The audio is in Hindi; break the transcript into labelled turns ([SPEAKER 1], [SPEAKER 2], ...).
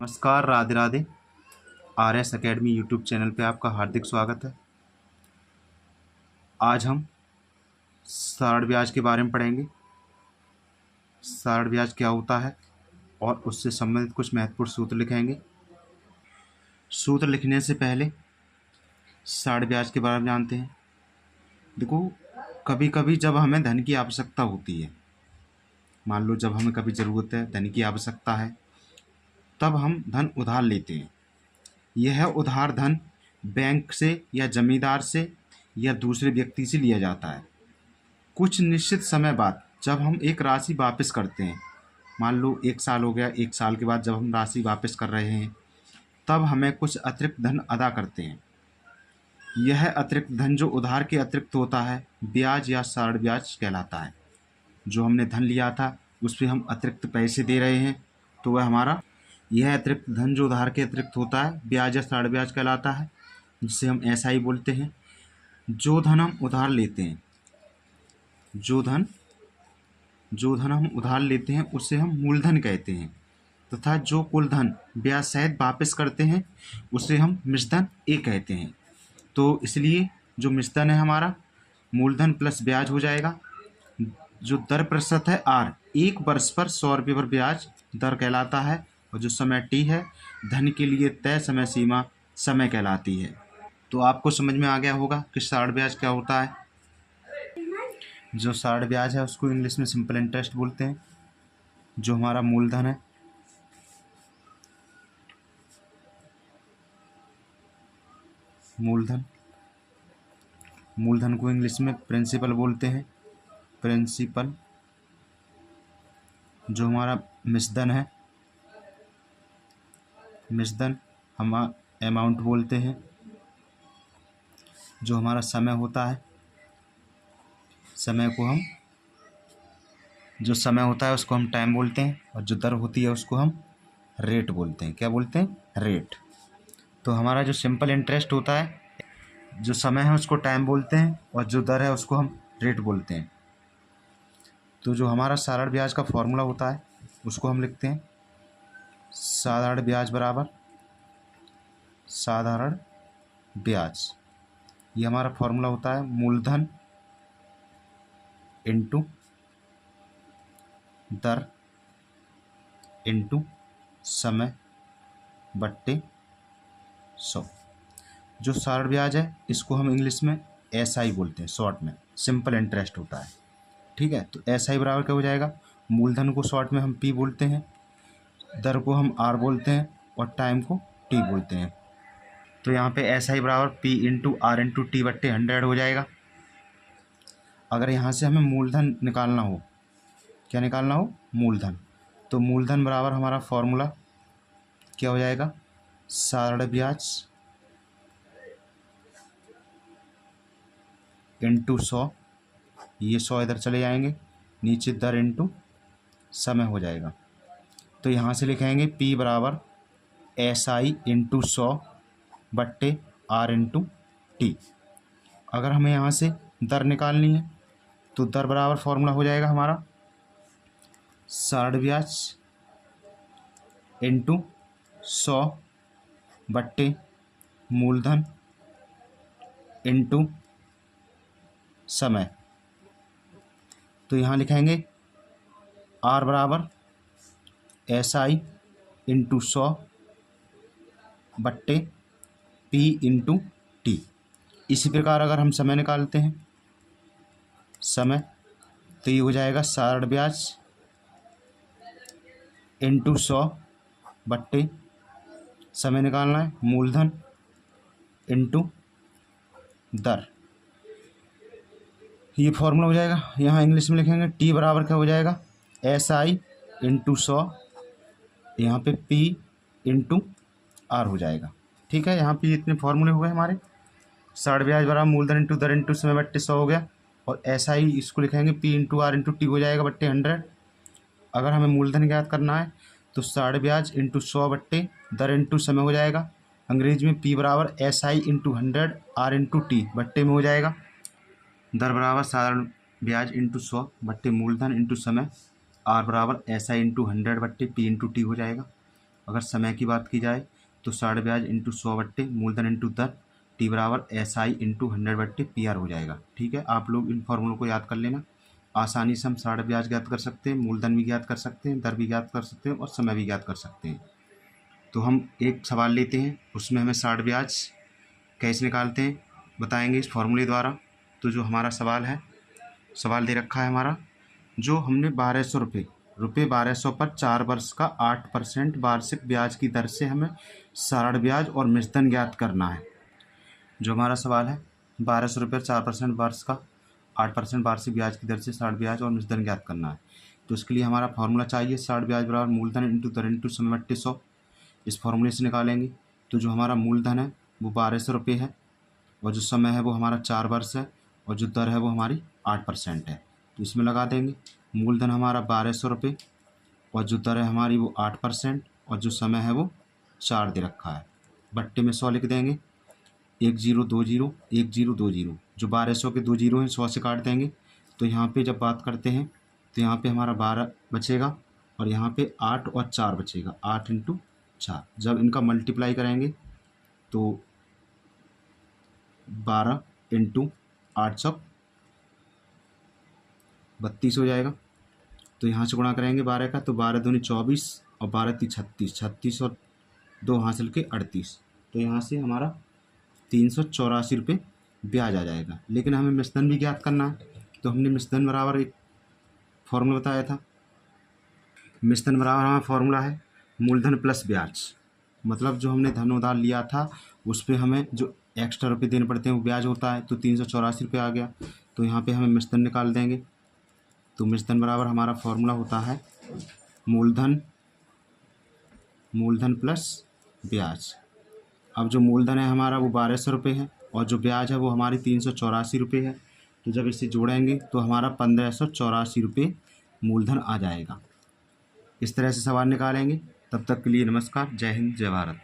[SPEAKER 1] नमस्कार, Radhe Radhe. RS academy YouTube channel पे आपका हार्दिक स्वागत है। आज हम सारण ब्याज के बारे में पढ़ेंगे। सारण ब्याज क्या होता है और उससे संबंधित कुछ महत्वपूर्ण सूत्र लिखेंगे। सूत्र लिखने से पहले सारण ब्याज के बारे में जानते हैं। देखो, कभी कभी जब हमें धन की आवश्यकता होती है, मान लो जब हमें कभी ज़रूरत है, धन की आवश्यकता है, तब हम धन उधार लेते हैं। यह उधार धन बैंक से या जमींदार से या दूसरे व्यक्ति से लिया जाता है। कुछ निश्चित समय बाद जब हम एक राशि वापस करते हैं, मान लो 1 साल हो गया, 1 साल के बाद जब हम राशि वापस कर रहे हैं, तब हमें कुछ अतिरिक्त धन अदा करते हैं। यह अतिरिक्त धन जो उधार के अतिरिक्त होता है, ब्याज या सारण ब्याज कहलाता है। जो हमने धन लिया था उस पर हम अतिरिक्त पैसे दे रहे हैं, तो वह हमारा यह अतिरिक्त धन जो उधार के अतिरिक्त होता है, ब्याज या सारण ब्याज कहलाता है, जिसे हम SI बोलते हैं। जो धन हम उधार लेते हैं, जो धन हम उधार लेते हैं उसे हम मूलधन कहते हैं, तथा जो कुल धन ब्याज सहित वापस करते हैं उसे हम मिश्रधन A कहते हैं। तो इसलिए जो मिश्रधन है हमारा, मूलधन प्लस ब्याज हो जाएगा। जो दर प्रतिशत है R, 1 वर्ष पर 100 रुपये पर ब्याज दर कहलाता है, और जो समय T है, धन के लिए तय समय सीमा समय कहलाती है। तो आपको समझ में आ गया होगा कि सारण ब्याज क्या होता है। जो सारण ब्याज है उसको इंग्लिश में सिंपल इंटरेस्ट बोलते हैं। जो हमारा मूलधन है, मूलधन को इंग्लिश में प्रिंसिपल बोलते हैं, प्रिंसिपल। जो हमारा मिश्रधन है, मिश्रधन हम अमाउंट बोलते हैं। जो हमारा समय होता है, जो समय होता है उसको हम टाइम बोलते हैं, और जो दर होती है उसको हम रेट बोलते हैं। क्या बोलते हैं? रेट। तो हमारा जो सिंपल इंटरेस्ट होता है, जो समय है उसको टाइम बोलते हैं, और जो दर है उसको हम रेट बोलते हैं। तो जो हमारा सारण ब्याज का फॉर्मूला होता है उसको हम लिखते हैं साधारण ब्याज बराबर साधारण ब्याज। ये हमारा फॉर्मूला होता है मूलधन इंटू दर इंटू समय बट्टे 100। जो सारण ब्याज है इसको हम इंग्लिश में SI बोलते हैं, शॉर्ट में सिंपल इंटरेस्ट होता है। ठीक है, तो SI बराबर क्या हो जाएगा? मूलधन को शॉर्ट में हम P बोलते हैं, दर को हम R बोलते हैं, और टाइम को T बोलते हैं। तो यहाँ पे SI बराबर P into R into T बट्टे 100 हो जाएगा। अगर यहाँ से हमें मूलधन निकालना हो, क्या निकालना हो? मूलधन। तो मूलधन बराबर हमारा फॉर्मूला क्या हो जाएगा? सारण ब्याज इंटू 100, ये 100 इधर चले जाएंगे, नीचे दर इंटू समय हो जाएगा। तो यहाँ से लिखेंगे P बराबर SI इंटू 100 बट्टे R इंटू T। अगर हमें यहाँ से दर निकालनी है तो दर बराबर फॉर्मूला हो जाएगा हमारा सारण ब्याज इंटू 100 बट्टे मूलधन इंटू समय। तो यहाँ लिखेंगे R बराबर SI इंटू 100 बट्टे P इंटू T। इसी प्रकार अगर हम समय निकालते हैं, समय, तो ये हो जाएगा सारण ब्याज इंटू 100 बट्टे समय निकालना है, मूलधन इंटू दर। ये फॉर्मूला हो जाएगा। यहाँ इंग्लिश में लिखेंगे T बराबर क्या हो जाएगा? SI इंटू 100, यहाँ पे P इंटू R हो जाएगा। ठीक है, यहाँ पे इतने फॉर्मूले हो गए हमारे। सारण ब्याज बराबर मूलधन इंटू दर इंटू समय बट्टे 100 हो गया, और SI इसको लिखेंगे P into R into T हो जाएगा बट्टे 100। अगर हमें मूलधन ज्ञात करना है तो सारण ब्याज इंटू 100 बट्टे दर इंटू समय हो जाएगा। अंग्रेजी में P बराबर SI into 100 R into T बट्टे में हो जाएगा। दर बराबर साधारण ब्याज इंटू 100 बट्टे मूलधन इंटू समय, R बराबर SI इंटू 100 बट्टे P इंटू T हो जाएगा। अगर समय की बात की जाए तो साढ़ ब्याज इंटू 100 बट्टे मूलधन इंटू दर टी बराबर SI इंटू 100 बट्टे PR हो जाएगा। ठीक है, आप लोग इन फॉर्मूलों को याद कर लेना। आसानी से हम साढ़ ब्याज ज्ञात कर सकते हैं, मूलधन भी ज्ञात कर सकते हैं, दर भी ज्ञात कर सकते हैं और समय भी ज्ञात कर सकते हैं। तो हम एक सवाल लेते हैं, उसमें हमें साढ़ ब्याज कैसे निकालते हैं बताएंगे इस फॉर्मूले द्वारा। तो जो हमारा सवाल है, सवाल दे रखा है हमारा, जो हमने 1200 रुपये 1200 पर 4 वर्ष का 8% वार्षिक ब्याज की दर से हमें साढ़ ब्याज और मिश्रधन ज्ञात करना है। जो हमारा सवाल है 1200 रुपये 4% वर्ष का 8% वार्षिक ब्याज की दर से साढ़ ब्याज और मिश्रधन ज्ञात करना है। तो इसके लिए हमारा फॉर्मूला चाहिए साढ़ ब्याज बराबर मूलधन इंटू दर इंटू समय बट्टे 100। इस फॉर्मूले से निकालेंगे। तो जो हमारा मूलधन है वो 1200 रुपये है और जो समय है वो हमारा 4 वर्ष है और जो दर है वो हमारी 8% है। तो इसमें लगा देंगे मूलधन हमारा 1200 रुपये और जो दर है हमारी वो 8% और जो समय है वो 4 दे रखा है। बट्टे में 100 लिख देंगे, 1 0 2 0 1 0 2 0। जो 1200 के 2 0 हैं 100 से काट देंगे। तो यहाँ पे जब बात करते हैं तो यहाँ पे हमारा 12 बचेगा और यहाँ पे 8 और 4 बचेगा, 8 इंटू 4। जब इनका मल्टीप्लाई करेंगे तो 12 इंटू 832 हो जाएगा। तो यहाँ से गुणा करेंगे 12 का, तो 12 दूनी 24 और 12 ती 36, 36 और 2 हासिल के 38। तो यहाँ से हमारा 384 रुपये ब्याज आ जाएगा। लेकिन हमें मिश्रधन भी ज्ञात करना है, तो हमने मिश्रधन बराबर एक फॉर्मूला बताया था। मिश्रधन बराबर हमारा फॉर्मूला है मूलधन प्लस ब्याज। मतलब जो हमने धन उधार लिया था उस पर हमें जो एक्स्ट्रा रुपये देने पड़ते हैं वो ब्याज होता है। तो 384 रुपये आ गया। तो यहाँ पे हमें मिश्रधन निकाल देंगे। तो मिश्रधन बराबर हमारा फॉर्मूला होता है मूलधन प्लस ब्याज। अब जो मूलधन है हमारा वो 1200 रुपये है और जो ब्याज है वो हमारी 384 रुपये है। तो जब इसे जोड़ेंगे तो हमारा 1584 रुपये मूलधन आ जाएगा। इस तरह से सवाल निकालेंगे। तब तक के लिए नमस्कार, जय हिंद, जय भारत।